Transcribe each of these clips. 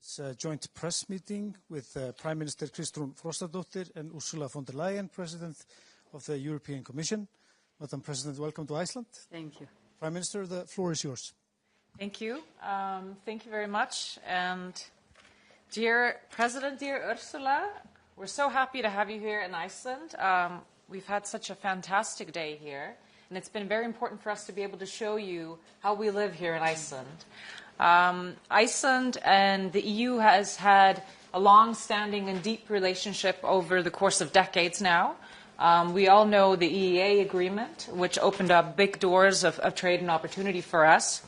It's a joint press meeting with Prime Minister Kristrun Frostadottir and Ursula von der Leyen, President of the European Commission. Madam President, welcome to Iceland. Thank you. Prime Minister, the floor is yours. Thank you. Thank you very much. And dear President, dear Ursula, we're so happy to have you here in Iceland. We've had such a fantastic day here, and it's been very important for us to be able to show you how we live here in Iceland. Iceland and the EU has had a long-standing and deep relationship over the course of decades now. We all know the EEA agreement, which opened up big doors of trade and opportunity for us.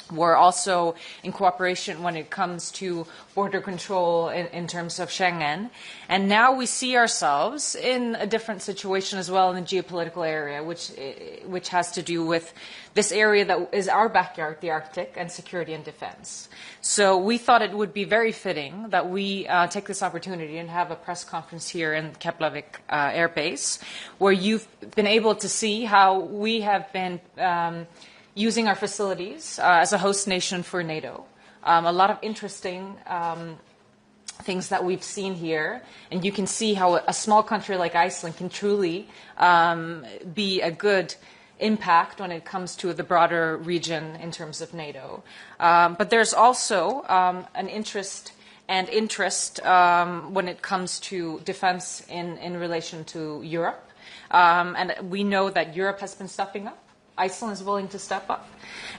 We're also in cooperation when it comes to border control in terms of Schengen. And now we see ourselves in a different situation as well in the geopolitical area, which has to do with this area that is our backyard, the Arctic, and security and defense. So we thought it would be very fitting that we take this opportunity and have a press conference here in Keflavik Air Base, where you've been able to see how we have been using our facilities as a host nation for NATO. A lot of interesting things that we've seen here, and you can see how a small country like Iceland can truly be a good impact when it comes to the broader region in terms of NATO. But there's also an interest when it comes to defense in relation to Europe. And we know that Europe has been stepping up. Iceland is willing to step up.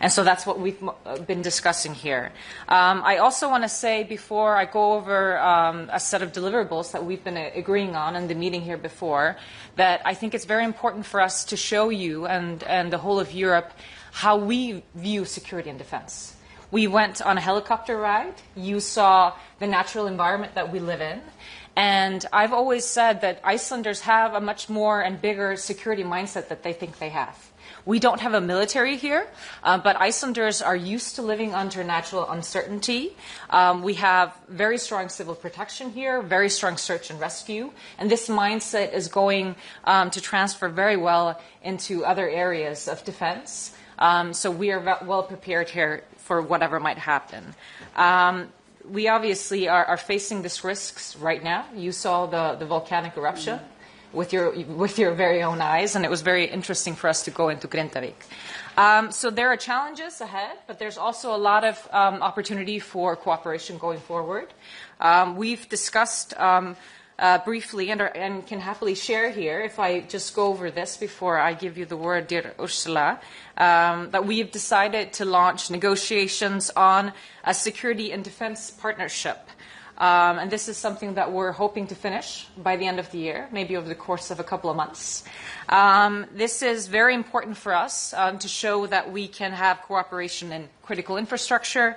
And so that's what we've been discussing here. I also want to say, before I go over a set of deliverables that we've been agreeing on in the meeting here before, that I think it's very important for us to show you and the whole of Europe how we view security and defense. We went on a helicopter ride. You saw the natural environment that we live in. And I've always said that Icelanders have a much more and bigger security mindset that they think they have. We don't have a military here, but Icelanders are used to living under natural uncertainty. We have very strong civil protection here, very strong search and rescue, and this mindset is going to transfer very well into other areas of defense. So we are well prepared here for whatever might happen. We obviously are facing these risks right now. You saw the volcanic eruption with your very own eyes, and it was very interesting for us to go into Kristrun. So there are challenges ahead, but there's also a lot of opportunity for cooperation going forward. We've discussed briefly and can happily share here, if I just go over this before I give you the word, dear Ursula, that we have decided to launch negotiations on a security and defense partnership. And this is something that we're hoping to finish by the end of the year, maybe over the course of a couple of months. This is very important for us to show that we can have cooperation in critical infrastructure,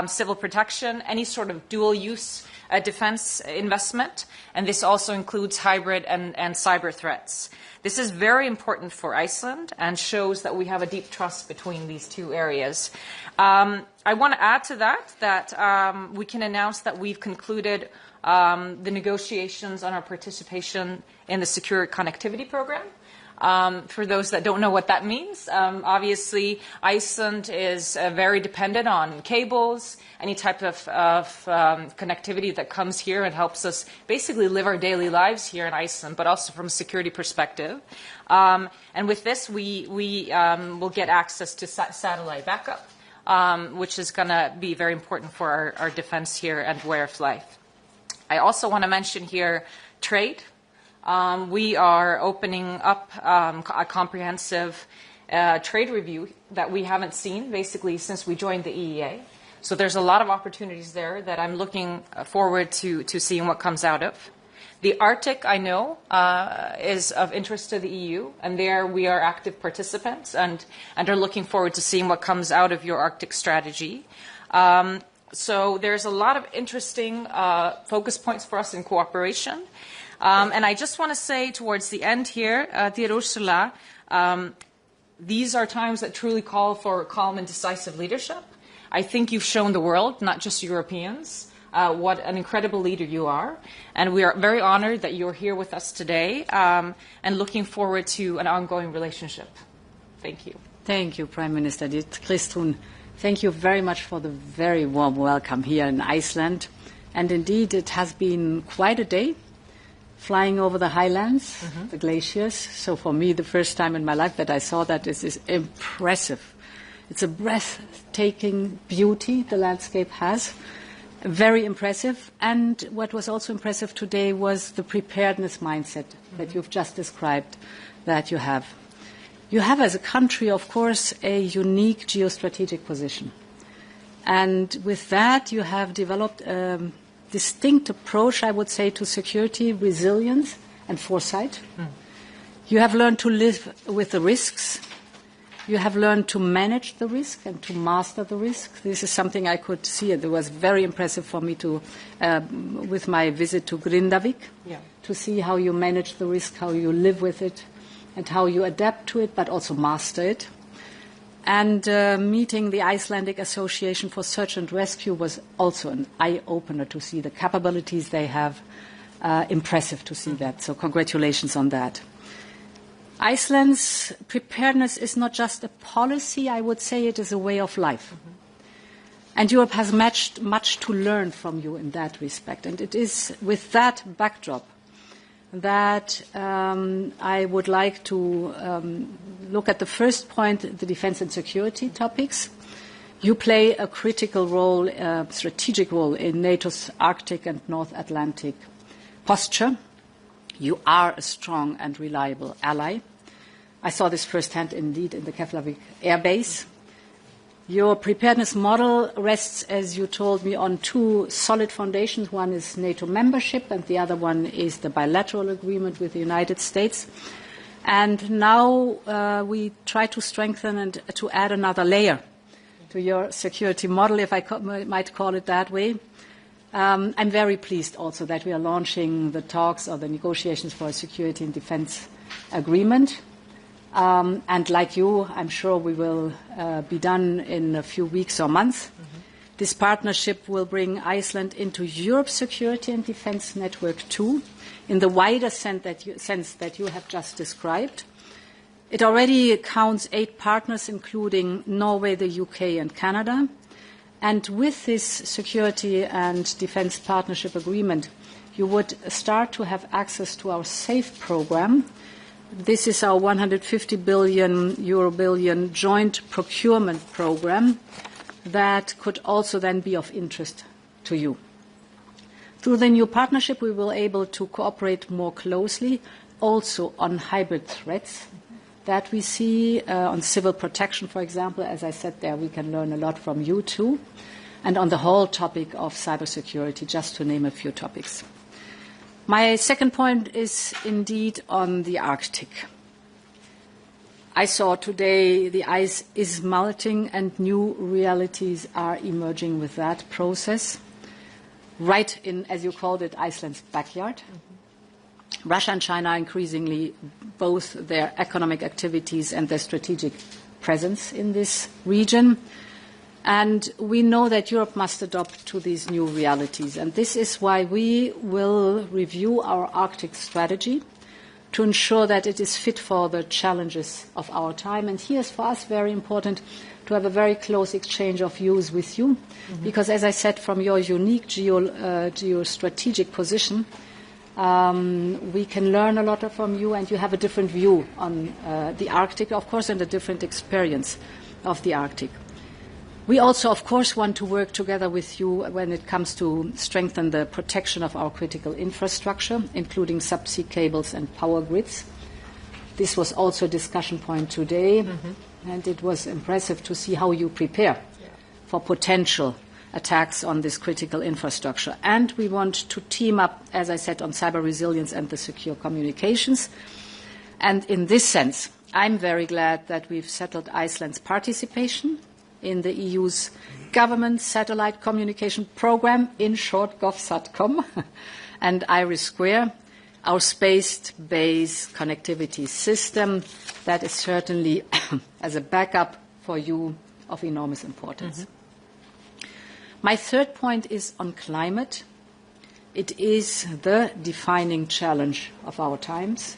civil protection, any sort of dual-use defense investment, and this also includes hybrid and cyber threats. This is very important for Iceland and shows that we have a deep trust between these two areas. I want to add to that we can announce that we've concluded the negotiations on our participation in the Secure Connectivity Program. For those that don't know what that means, obviously Iceland is very dependent on cables, any type of connectivity that comes here and helps us basically live our daily lives here in Iceland, but also from a security perspective. And with this, we will get access to satellite backup, which is going to be very important for our defense here and way of life. I also want to mention here trade. We are opening up a comprehensive trade review that we haven't seen basically since we joined the EEA. So there's a lot of opportunities there that I'm looking forward to seeing what comes out of. The Arctic, I know, is of interest to the EU, and there we are active participants and are looking forward to seeing what comes out of your Arctic strategy. So there's a lot of interesting focus points for us in cooperation. And I just want to say towards the end here, dear Ursula, these are times that truly call for calm and decisive leadership. I think you've shown the world, not just Europeans, what an incredible leader you are. And we are very honored that you're here with us today and looking forward to an ongoing relationship. Thank you. Thank you, Prime Minister. Kristrun Thank you very much for the very warm welcome here in Iceland. And indeed, it has been quite a day, flying over the highlands, the glaciers. So for me, the first time in my life that I saw that is impressive. It's a breathtaking beauty the landscape has, very impressive. And what was also impressive today was the preparedness mindset that you've just described that you have. You have, as a country, of course, a unique geostrategic position. And with that, you have developed a distinct approach, I would say, to security, resilience, and foresight. You have learned to live with the risks. You have learned to manage the risk and to master the risk. This is something I could see. It was very impressive for me to, with my visit to Kristrun, to see how you manage the risk, how you live with it, and how you adapt to it, but also master it. And meeting the Icelandic Association for Search and Rescue was also an eye-opener to see the capabilities they have. Impressive to see that. So congratulations on that. Iceland's preparedness is not just a policy, I would say it is a way of life. And Europe has much to learn from you in that respect. And it is with that backdrop that I would like to look at the first point, the defense and security topics. You play a critical role, a strategic role in NATO's Arctic and North Atlantic posture. You are a strong and reliable ally. I saw this firsthand indeed in the Keflavik air base. Your preparedness model rests, as you told me, on two solid foundations. One is NATO membership, and the other one is the bilateral agreement with the United States. And now we try to strengthen and to add another layer to your security model, if I might call it that way. I'm very pleased also that we are launching the talks or the negotiations for a security and defense agreement. And like you, I'm sure we will be done in a few weeks or months. This partnership will bring Iceland into Europe's security and defense network too, in the wider sense that you have just described. It already counts 8 partners, including Norway, the UK, and Canada. And with this security and defense partnership agreement, you would start to have access to our SAFE program. This is our 150 billion joint procurement program that could also then be of interest to you. Through the new partnership, we will be able to cooperate more closely also on hybrid threats that we see, on civil protection, for example. As I said there, we can learn a lot from you too, and on the whole topic of cybersecurity, just to name a few topics. My second point is indeed on the Arctic. I saw today the ice is melting and new realities are emerging with that process, right in, as you called it, Iceland's backyard. Russia and China are increasingly both their economic activities and their strategic presence in this region. And we know that Europe must adopt to these new realities. And this is why we will review our Arctic strategy to ensure that it is fit for the challenges of our time. And here is for us very important to have a very close exchange of views with you, because as I said, from your unique geostrategic position, we can learn a lot from you, and you have a different view on the Arctic, of course, and a different experience of the Arctic. We also, of course, want to work together with you when it comes to strengthen the protection of our critical infrastructure, including subsea cables and power grids. This was also a discussion point today, and it was impressive to see how you prepare for potential attacks on this critical infrastructure. And we want to team up, as I said, on cyber resilience and the secure communications. And in this sense, I'm very glad that we've settled Iceland's participation in the EU's government satellite communication program, in short, GovSatcom, and IRIS², our space-based connectivity system that is certainly, as a backup for you, of enormous importance. My third point is on climate. It is the defining challenge of our times.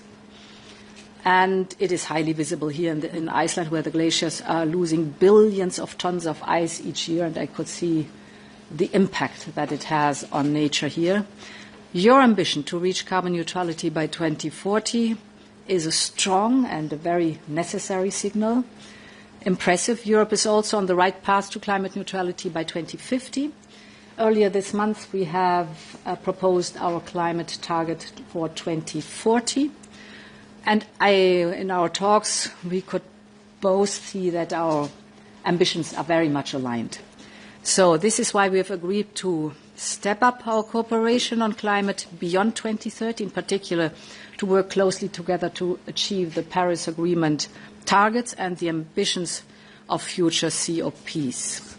And it is highly visible here in Iceland, where the glaciers are losing billions of tons of ice each year, and I could see the impact that it has on nature here. Your ambition to reach carbon neutrality by 2040 is a strong and a very necessary signal. Impressive. Europe is also on the right path to climate neutrality by 2050. Earlier this month, we have proposed our climate target for 2040. And in our talks, we could both see that our ambitions are very much aligned. So this is why we have agreed to step up our cooperation on climate beyond 2030, in particular to work closely together to achieve the Paris Agreement targets and the ambitions of future COPs.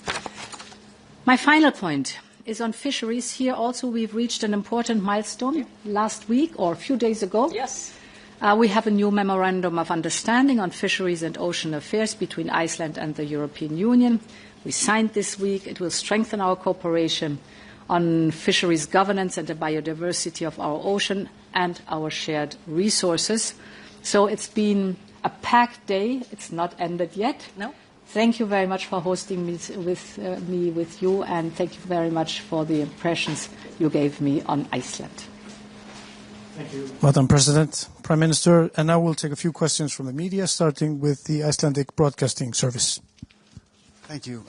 My final point is on fisheries. Here also we've reached an important milestone last week or a few days ago. Yes. We have a new memorandum of understanding on fisheries and ocean affairs between Iceland and the European Union. We signed this week. It will strengthen our cooperation on fisheries governance and the biodiversity of our ocean and our shared resources. So it's been a packed day. It's not ended yet. No. Thank you very much for hosting me with you, and thank you very much for the impressions you gave me on Iceland. Thank you, Madam President, Prime Minister. And now we'll take a few questions from the media, starting with the Icelandic Broadcasting Service. Thank you.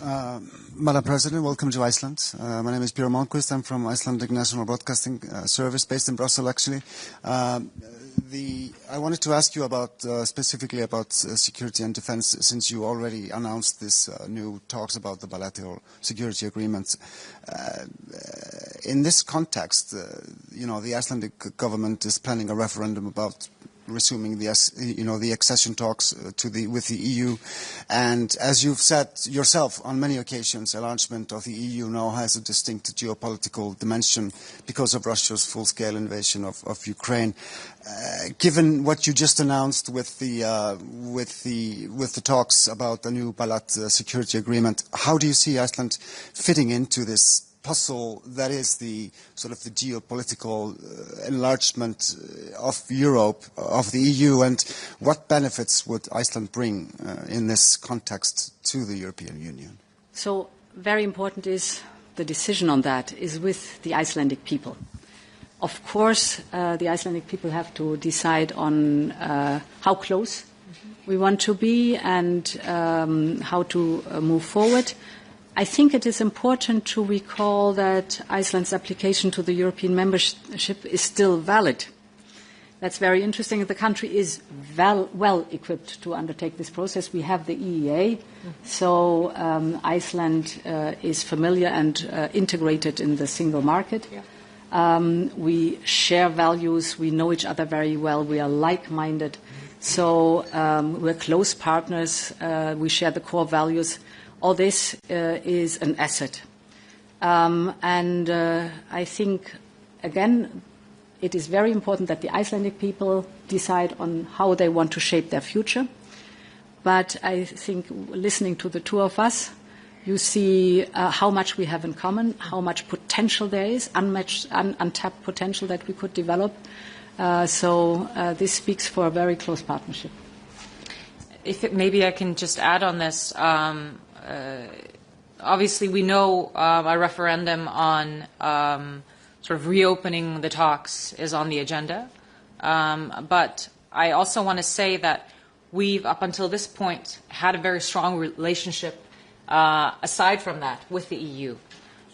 Madam President, welcome to Iceland. My name is Björn Malmquist. I'm from Icelandic National Broadcasting Service, based in Brussels, actually. I wanted to ask you about specifically about security and defense, since you already announced this new talks about the bilateral security agreements. In this context, the Icelandic government is planning a referendum about resuming the accession talks with the EU, and as you've said yourself on many occasions, enlargement of the EU now has a distinct geopolitical dimension because of Russia's full-scale invasion of Ukraine. Given what you just announced with the talks about the new bilateral security agreement, how do you see Iceland fitting into this puzzle that is the sort of the geopolitical enlargement of Europe, of the EU, and what benefits would Iceland bring in this context to the European Union? So very important is the decision on that is with the Icelandic people. Of course, the Icelandic people have to decide on how close we want to be and how to move forward. I think it is important to recall that Iceland's application to the European membership is still valid. That's very interesting. The country is well equipped to undertake this process. We have the EEA, so Iceland is familiar and integrated in the single market. Yeah. We share values. We know each other very well. We are like-minded. So we're close partners. We share the core values. All this is an asset. And I think, again, it is very important that the Icelandic people decide on how they want to shape their future. But I think listening to the two of us, you see how much we have in common, how much potential there is, untapped potential that we could develop. So this speaks for a very close partnership. Maybe I can just add on this. Obviously, we know a referendum on sort of reopening the talks is on the agenda. But I also want to say that we've, up until this point, had a very strong relationship, aside from that, with the EU.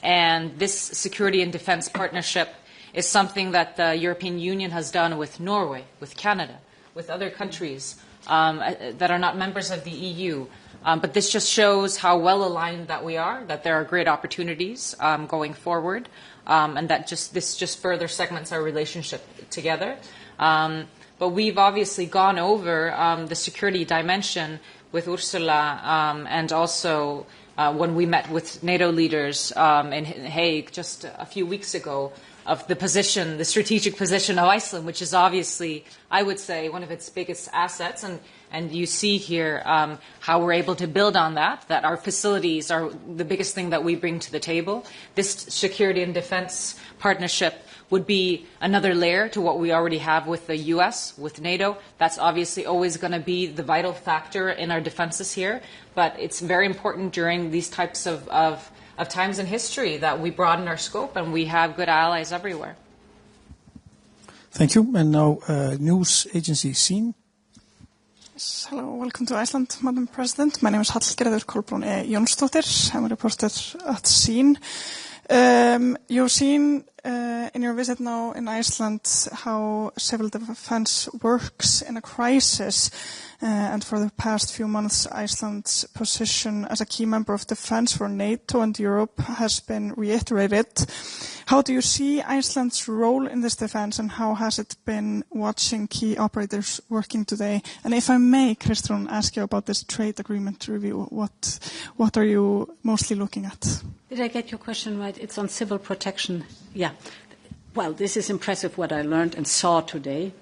And this security and defense partnership is something that the European Union has done with Norway, with Canada, with other countries that are not members of the EU. But this just shows how well aligned that we are, that there are great opportunities going forward, and that this just further segments our relationship together. But we've obviously gone over the security dimension with Ursula, and also when we met with NATO leaders in Hague just a few weeks ago, of the position, the strategic position of Iceland, which is obviously, I would say, one of its biggest assets. And And you see here how we're able to build on that, that our facilities are the biggest thing that we bring to the table. This security and defense partnership would be another layer to what we already have with the U.S., with NATO. That's obviously always going to be the vital factor in our defenses here. But it's very important during these types of times in history that we broaden our scope and we have good allies everywhere. Thank you. And now news agency SÍN. Yes, hello, welcome to Iceland, Madam President. My name is Hallgerður Kolbrún Jónsdóttir. I'm a reporter at SÍN. You've seen in your visit now in Iceland how civil defense works in a crisis, and for the past few months Iceland's position as a key member of defense for NATO and Europe has been reiterated. How do you see Iceland's role in this defense, and how has it been watching key operators working today? And if I may, Kristrun, ask you about this trade agreement review, what are you mostly looking at? Did I get your question right? It's on civil protection. Yeah. Well, this is impressive what I learned and saw today.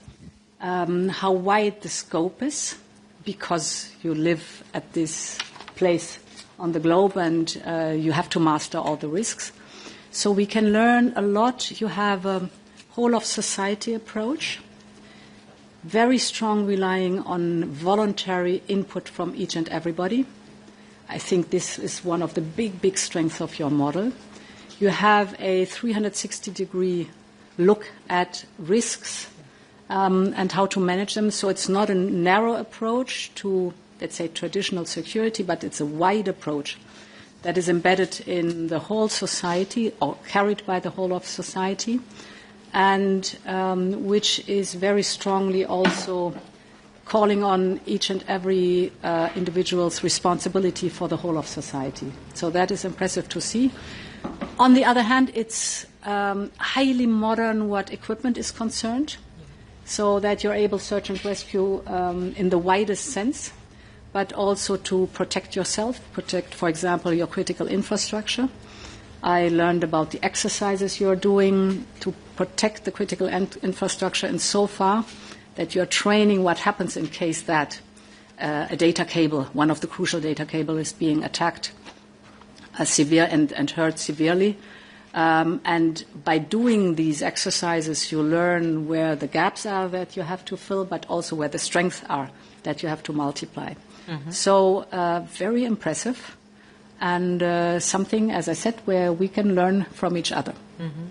How wide the scope is, because you live at this place on the globe and you have to master all the risks. So we can learn a lot. You have a whole of society approach, very strong relying on voluntary input from each and everybody. I think this is one of the big strengths of your model. You have a 360-degree look at risks and how to manage them. So it's not a narrow approach to, let's say, traditional security, but it's a wide approach that is embedded in the whole society or carried by the whole of society, and which is very strongly also calling on each and every individual's responsibility for the whole of society. So that is impressive to see. On the other hand, it's highly modern what equipment is concerned, so that you're able to search and rescue in the widest sense, but also to protect yourself, protect, for example, your critical infrastructure. I learned about the exercises you're doing to protect the critical infrastructure, and so far that you're training what happens in case that a data cable, one of the crucial data cable, is being attacked severe and hurt severely. And by doing these exercises, you learn where the gaps are that you have to fill, but also where the strengths are that you have to multiply. Mm-hmm. So very impressive, and something, as I said, where we can learn from each other. Mm-hmm.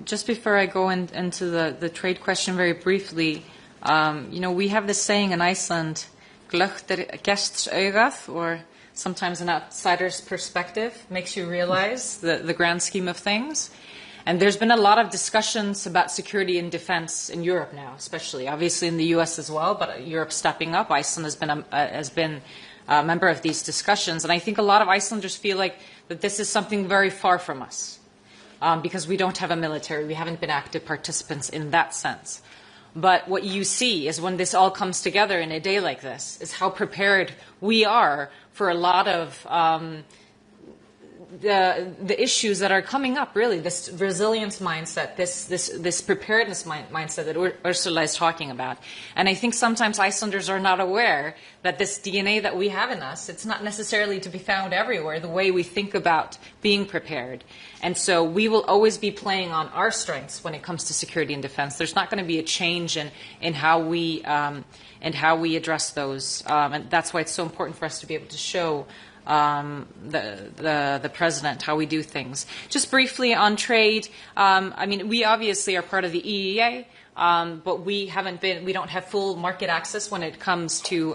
Just before I go into the trade question very briefly, we have this saying in Iceland, glöggt gestsaugað, or sometimes an outsider's perspective makes you realize the grand scheme of things. And there's been a lot of discussions about security and defense in Europe now, especially, obviously in the U.S. as well, but Europe stepping up. Iceland has been a member of these discussions. And I think a lot of Icelanders feel like that this is something very far from us. Because we don't have a military. We haven't been active participants in that sense. But what you see is when this all comes together in a day like this is how prepared we are for a lot of the issues that are coming up, really, this resilience mindset, this preparedness mindset that Ursula is talking about. And I think sometimes Icelanders are not aware that this DNA that we have in us, it's not necessarily to be found everywhere, the way we think about being prepared. And so we will always be playing on our strengths when it comes to security and defense. There's not going to be a change in how we address those. And that's why it's so important for us to be able to show the president how we do things. Just briefly on trade, we obviously are part of the EEA, but we don't have full market access when it comes to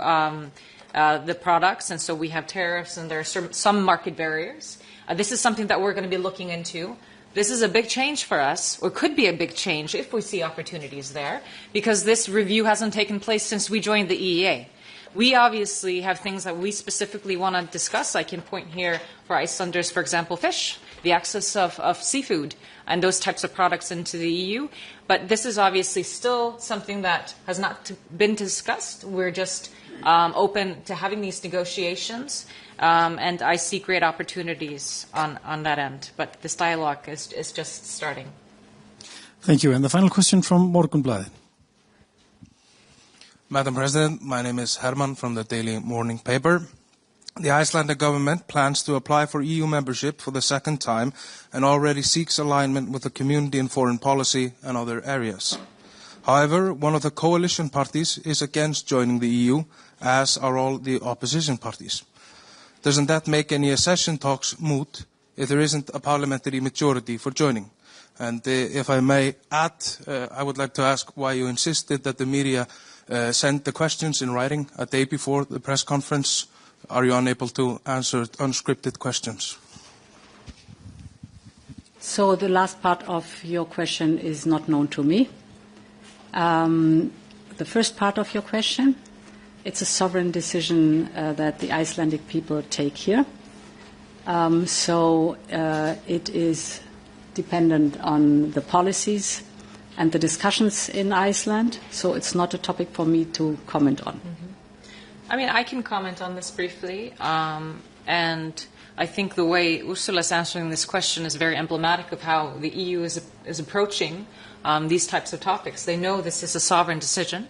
the products, and so we have tariffs and there are some market barriers. This is something that we're going to be looking into. This is a big change for us, or could be a big change if we see opportunities there, because this review hasn't taken place since we joined the EEA. We obviously have things that we specifically want to discuss. I can point here for Icelanders, for example, fish, the access of seafood and those types of products into the EU. But this is obviously still something that has not been discussed. We're just open to having these negotiations, and I see great opportunities on that end. But this dialogue is just starting. Thank you. And the final question from Morgunblaðið. Madam President, my name is Herman from the Daily Morning Paper. The Icelandic government plans to apply for EU membership for the second time and already seeks alignment with the community in foreign policy and other areas. However, one of the coalition parties is against joining the EU, as are all the opposition parties. Doesn't that make any accession talks moot if there isn't a parliamentary majority for joining? And if I may add, I would like to ask why you insisted that the media send the questions in writing a day before the press conference. Are you unable to answer unscripted questions? So the last part of your question is not known to me. The first part of your question, it's a sovereign decision that the Icelandic people take here. So it is dependent on the policies and the discussions in Iceland. So it's not a topic for me to comment on. I mean, I can comment on this briefly, and I think the way Ursula is answering this question is very emblematic of how the EU is approaching these types of topics. They know this is a sovereign decision.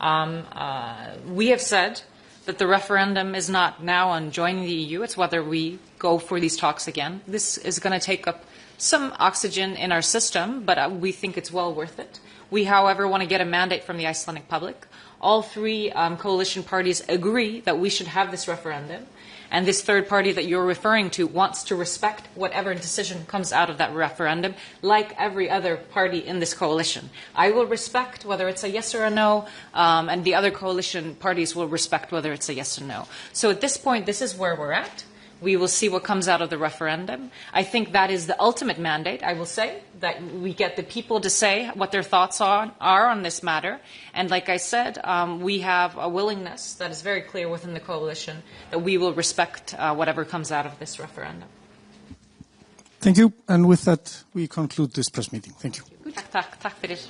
We have said that the referendum is not now on joining the EU, it's whether we go for these talks again. This is going to take up some oxygen in our system, but we think it's well worth it. We, however, want to get a mandate from the Icelandic public. All three coalition parties agree that we should have this referendum, and this third party that you're referring to wants to respect whatever decision comes out of that referendum, like every other party in this coalition. I will respect whether it's a yes or a no, and the other coalition parties will respect whether it's a yes or no. So at this point, this is where we're at. We will see what comes out of the referendum. I think that is the ultimate mandate, I will say, that we get the people to say what their thoughts are on this matter. And like I said, we have a willingness that is very clear within the coalition that we will respect whatever comes out of this referendum. Thank you. And with that, we conclude this press meeting. Thank you. Tack fyrir.